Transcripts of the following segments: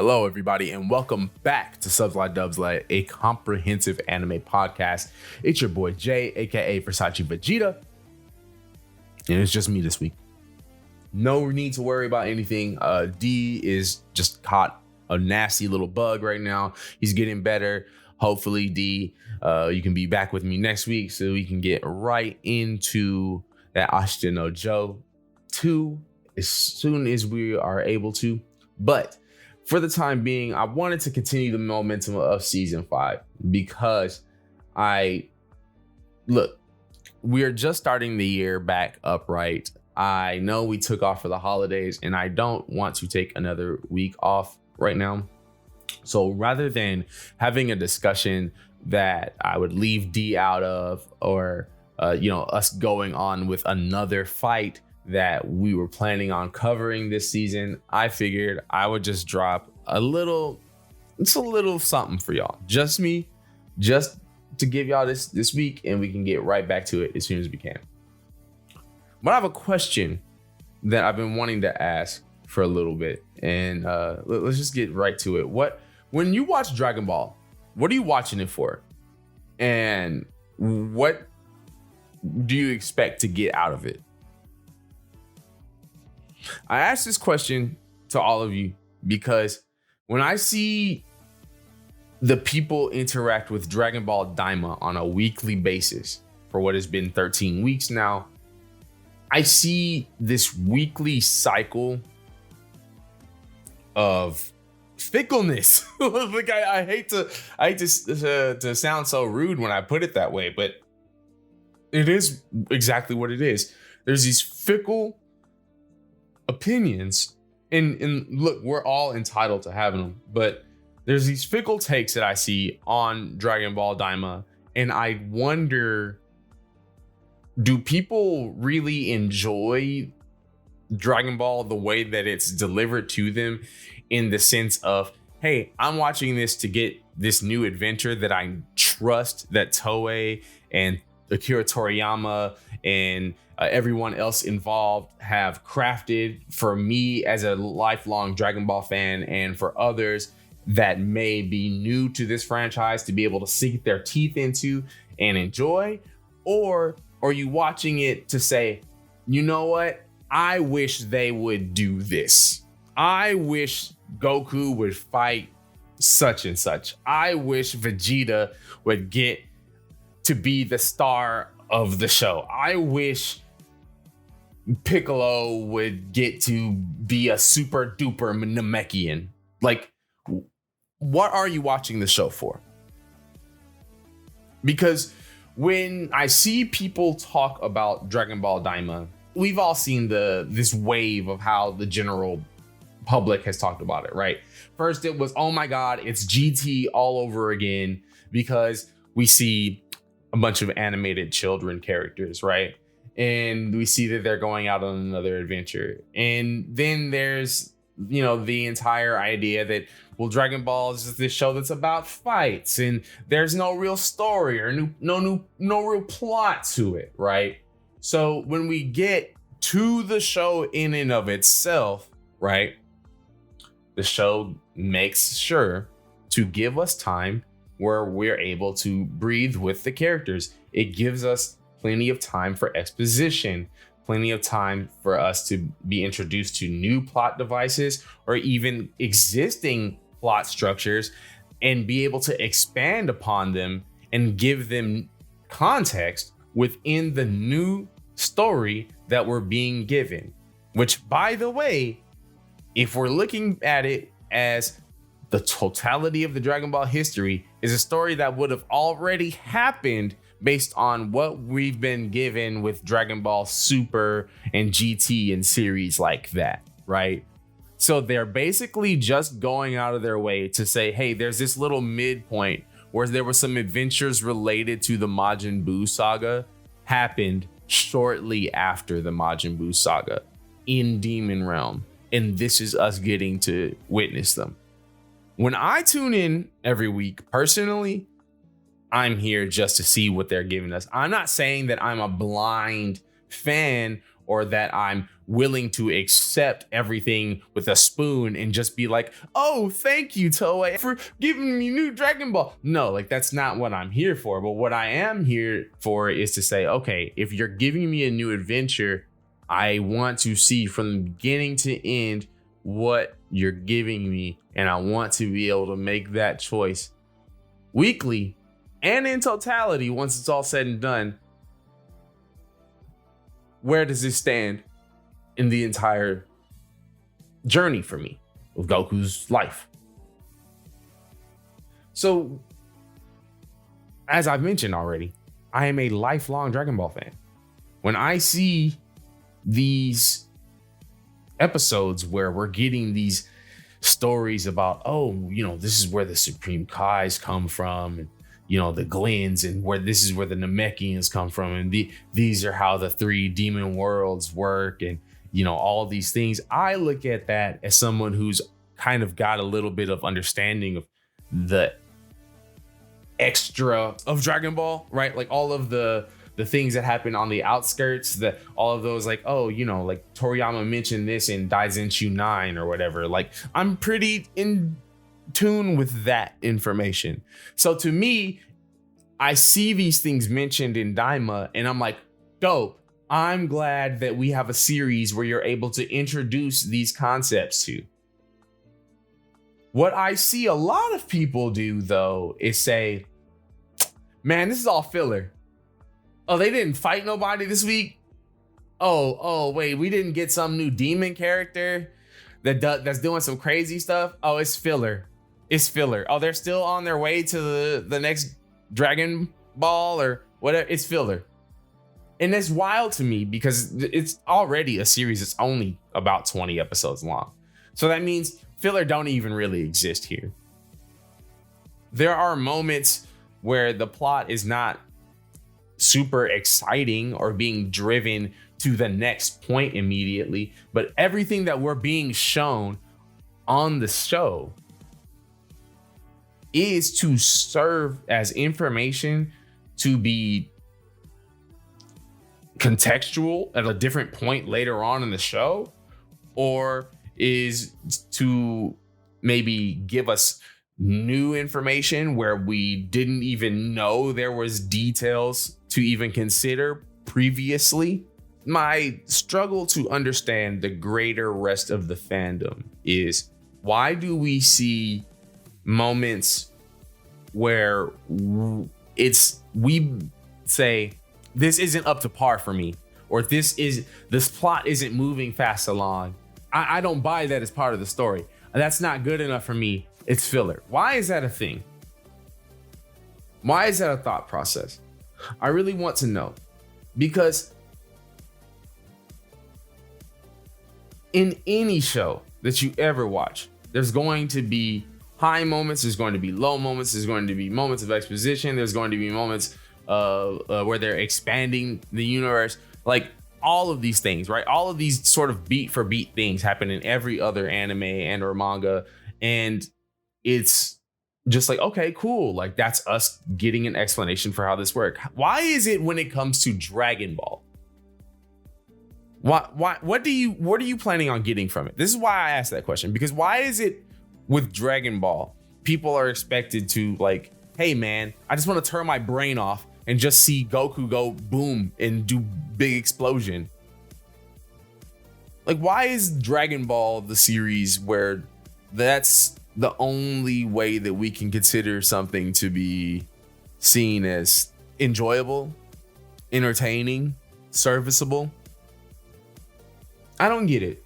Hello, everybody, and welcome back to Subs Like Dubs Like, a comprehensive anime podcast. It's your boy Jay, aka Versace Vegeta, and it's just me this week. No need to worry about anything. D is just caught a nasty little bug right now. He's getting better. Hopefully, D, you can be back with me next week so we can get right into that Ashita no Joe 2 as soon as we are able to. But for the time being, I wanted to continue the momentum of season 5 because we're just starting the year back upright. I know we took off for the holidays and I don't want to take another week off right now. So rather than having a discussion that I would leave D out of, or us going on with another fight that we were planning on covering this season, I figured I would just drop a little something for y'all. Just me, just to give y'all this week, and we can get right back to it as soon as we can. But I have a question that I've been wanting to ask for a little bit, and let's just get right to it. When you watch Dragon Ball, what are you watching it for? And what do you expect to get out of it? I asked this question to all of you because when I see the people interact with Dragon Ball Daima on a weekly basis for what has been 13 weeks now, I see this weekly cycle of fickleness. Like I hate to sound so rude when I put it that way, but it is exactly what it is. There's these fickle opinions, and look, we're all entitled to having them, but there's these fickle takes that I see on Dragon Ball Daima, and I wonder, do people really enjoy Dragon Ball the way that it's delivered to them, in the sense of, hey, I'm watching this to get this new adventure that I trust that Toei and Akira Toriyama and everyone else involved have crafted for me as a lifelong Dragon Ball fan, and for others that may be new to this franchise to be able to sink their teeth into and enjoy? Or are you watching it to say, you know what? I wish they would do this. I wish Goku would fight such and such. I wish Vegeta would get to be the star of the show. I wish Piccolo would get to be a super duper Namekian. Like, what are you watching the show for? Because when I see people talk about Dragon Ball Daima, we've all seen this wave of how the general public has talked about it, right? First, it was, oh my God, it's GT all over again, because we see a bunch of animated children characters, right? And we see that they're going out on another adventure. And then there's, the entire idea that, well, Dragon Ball is just this show that's about fights and there's no real story or no real plot to it, right? So when we get to the show in and of itself, right, the show makes sure to give us time where we're able to breathe with the characters. It gives us plenty of time for exposition, plenty of time for us to be introduced to new plot devices or even existing plot structures, and be able to expand upon them and give them context within the new story that we're being given. Which, by the way, if we're looking at it as the totality of the Dragon Ball history, is a story that would have already happened based on what we've been given with Dragon Ball Super and GT and series like that, right? So they're basically just going out of their way to say, hey, there's this little midpoint where there were some adventures related to the Majin Buu saga happened shortly after the Majin Buu saga in Demon Realm. And this is us getting to witness them. When I tune in every week, personally, I'm here just to see what they're giving us. I'm not saying that I'm a blind fan or that I'm willing to accept everything with a spoon and just be like, oh, thank you, Toei, for giving me new Dragon Ball. No, like that's not what I'm here for. But what I am here for is to say, okay, if you're giving me a new adventure, I want to see from the beginning to end what you're giving me. And I want to be able to make that choice weekly and in totality once it's all said and done. Where does this stand in the entire journey for me of Goku's life? So, as I've mentioned already, I am a lifelong Dragon Ball fan. When I see these episodes where we're getting these stories about, oh, this is where the Supreme Kais come from, and the Glens, and where this is where the Namekians come from, and these are how the 3 demon worlds work, and all these things. I look at that as someone who's kind of got a little bit of understanding of the extra of Dragon Ball, right? Like all of the things that happen on the outskirts, that all of those, like, oh, like Toriyama mentioned this in Daizenshuu 9 or whatever. Like, I'm pretty in tune with that information. So to me, I see these things mentioned in Daima and I'm like, dope. I'm glad that we have a series where you're able to introduce these concepts to. What I see a lot of people do, though, is say, man, this is all filler. Oh, they didn't fight nobody this week? Oh, wait, we didn't get some new demon character that's doing some crazy stuff? Oh, it's filler. It's filler. Oh, they're still on their way to the next Dragon Ball or whatever. It's filler. And that's wild to me because it's already a series that's only about 20 episodes long. So that means filler don't even really exist here. There are moments where the plot is not super exciting or being driven to the next point immediately, but everything that we're being shown on the show is to serve as information, to be contextual at a different point later on in the show, or is to maybe give us new information where we didn't even know there was details to even consider previously. My struggle to understand the greater rest of the fandom is, why do we see moments where we say this isn't up to par for me, or this plot isn't moving fast along? I don't buy that as part of the story. That's not good enough for me. It's filler. Why is that a thing? Why is that a thought process? I really want to know, because in any show that you ever watch, there's going to be high moments, there's going to be low moments, there's going to be moments of exposition, there's going to be moments where they're expanding the universe, like all of these things, right? All of these sort of beat for beat things happen in every other anime and or manga, and it's just like, okay, cool, like that's us getting an explanation for how this works. Why is it when it comes to Dragon Ball, what are you planning on getting from it? This is why I asked that question, because why is it with Dragon Ball people are expected to, like, hey man, I just want to turn my brain off and just see Goku go boom and do big explosion? Like, why is Dragon Ball the series where that's the only way that we can consider something to be seen as enjoyable, entertaining, serviceable? I don't get it.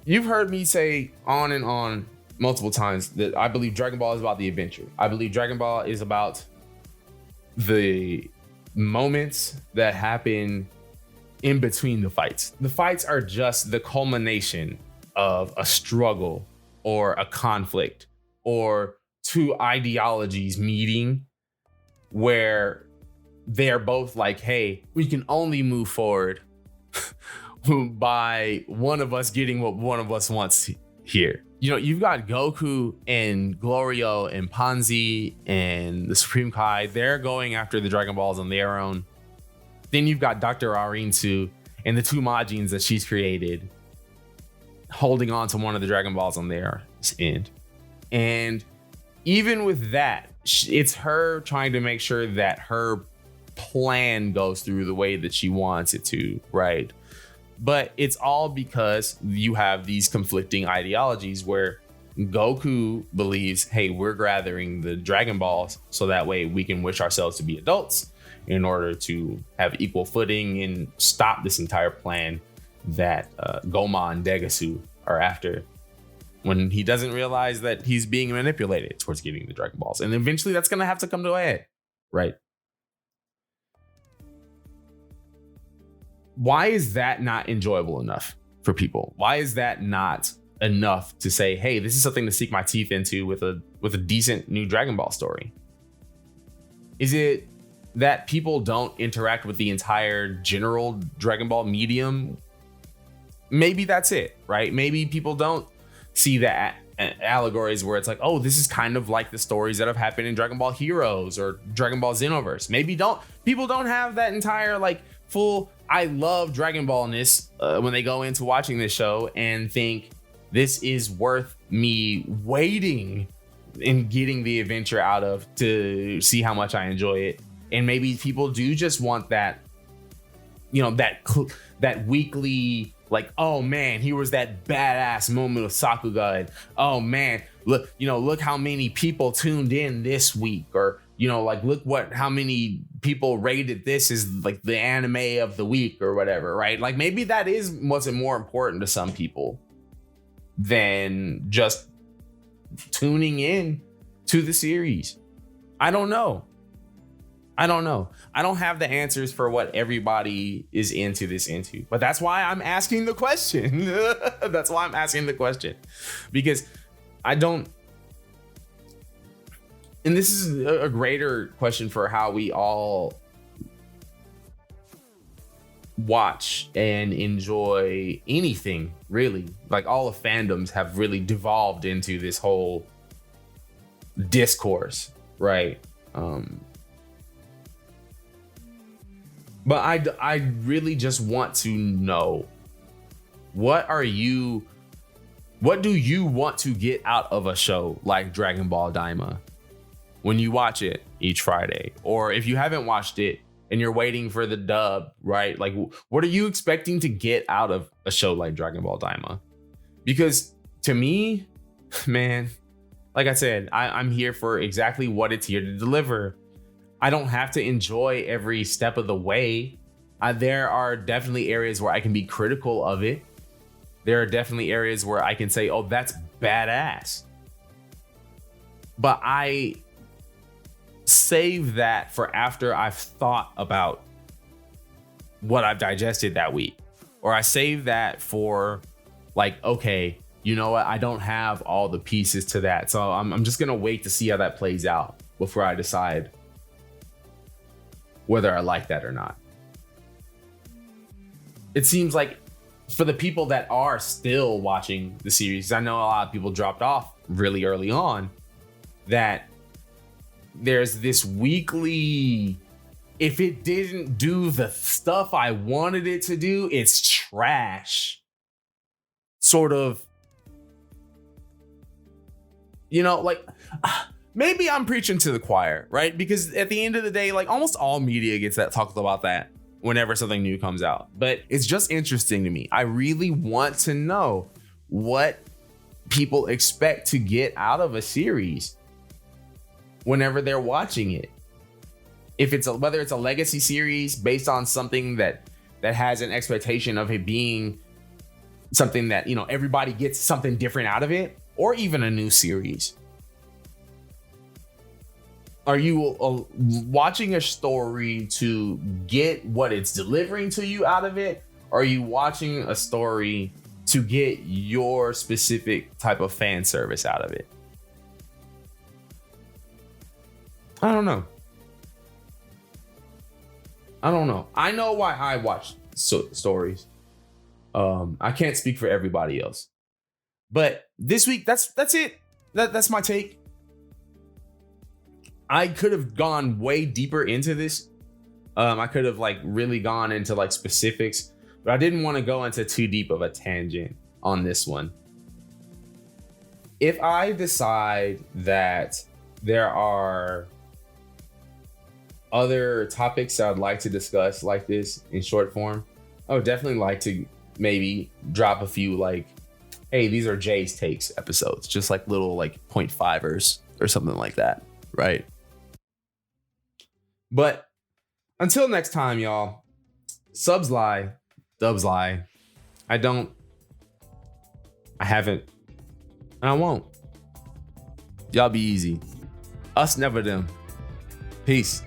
You've heard me say on and on multiple times that I believe Dragon Ball is about the adventure. I believe Dragon Ball is about the moments that happen in between the fights. The fights are just the culmination of a struggle or a conflict or two ideologies meeting, where they're both like, hey, we can only move forward by one of us getting what one of us wants here. You know, you've got Goku and Glorio and Panzi and the Supreme Kai. They're going after the Dragon Balls on their own. Then you've got Dr. Arinsu and the two Majins that she's created holding on to one of the Dragon Balls on their end. And even with that, it's her trying to make sure that her plan goes through the way that she wants it to, right? But it's all because you have these conflicting ideologies where Goku believes, hey, we're gathering the Dragon Balls so that way we can wish ourselves to be adults in order to have equal footing and stop this entire plan that Goma and Degasu are after, when he doesn't realize that he's being manipulated towards getting the Dragon Balls. And eventually that's going to have to come to a head, right? Why is that not enjoyable enough for people? Why is that not enough to say, hey, this is something to sink my teeth into with a decent new Dragon Ball story? Is it that people don't interact with the entire general Dragon Ball medium? Maybe that's it, right? Maybe people don't see the allegories where it's like, oh, this is kind of like the stories that have happened in Dragon Ball Heroes or Dragon Ball Xenoverse. Maybe people don't have that entire like full I love Dragon Ball-ness when they go into watching this show and think this is worth me waiting and getting the adventure out of to see how much I enjoy it. And maybe people do just want that, you know, that weekly, like, oh man, here was that badass moment of Sakuga. And, oh man, look how many people tuned in this week, or, you know, like, look how many people rated this as like the anime of the week or whatever, right? Like maybe that is what's more important to some people than just tuning in to the series. I don't know. I don't have the answers for what everybody is into, but that's why I'm asking the question. That's why I'm asking the question, because I don't. And this is a greater question for how we all watch and enjoy anything, really. Like all of fandoms have really devolved into this whole discourse, right? But I really just want to know, what do you want to get out of a show like Dragon Ball Daima when you watch it each Friday? Or if you haven't watched it and you're waiting for the dub, right? Like, what are you expecting to get out of a show like Dragon Ball Daima? Because to me, man, like I said, I'm here for exactly what it's here to deliver. I don't have to enjoy every step of the way. There are definitely areas where I can be critical of it. There are definitely areas where I can say, oh, that's badass. But I save that for after I've thought about what I've digested that week. Or I save that for like, okay, you know what? I don't have all the pieces to that. So I'm just going to wait to see how that plays out before I decide whether I like that or not. It seems like for the people that are still watching the series, I know a lot of people dropped off really early on, that there's this weekly, if it didn't do the stuff I wanted it to do, it's trash. Sort of, you know, like, maybe I'm preaching to the choir, right? Because at the end of the day, like almost all media gets that talked about that whenever something new comes out. But it's just interesting to me. I really want to know what people expect to get out of a series whenever they're watching it. If it's whether it's a legacy series based on something that has an expectation of it being something that, you know, everybody gets something different out of it, or even a new series. Are you watching a story to get what it's delivering to you out of it? Or are you watching a story to get your specific type of fan service out of it? I don't know. I know why I watch stories. I can't speak for everybody else. But this week, that's it. That's my take. I could have gone way deeper into this, I could have like really gone into like specifics, but I didn't want to go into too deep of a tangent on this one. If I decide that there are other topics that I'd like to discuss like this in short form, I would definitely like to maybe drop a few like, hey, these are Jay's takes episodes, just like little like 0.5ers or something like that, right? But until next time, y'all, subs lie, dubs lie. I haven't, and I won't. Y'all be easy. Us never them. Peace.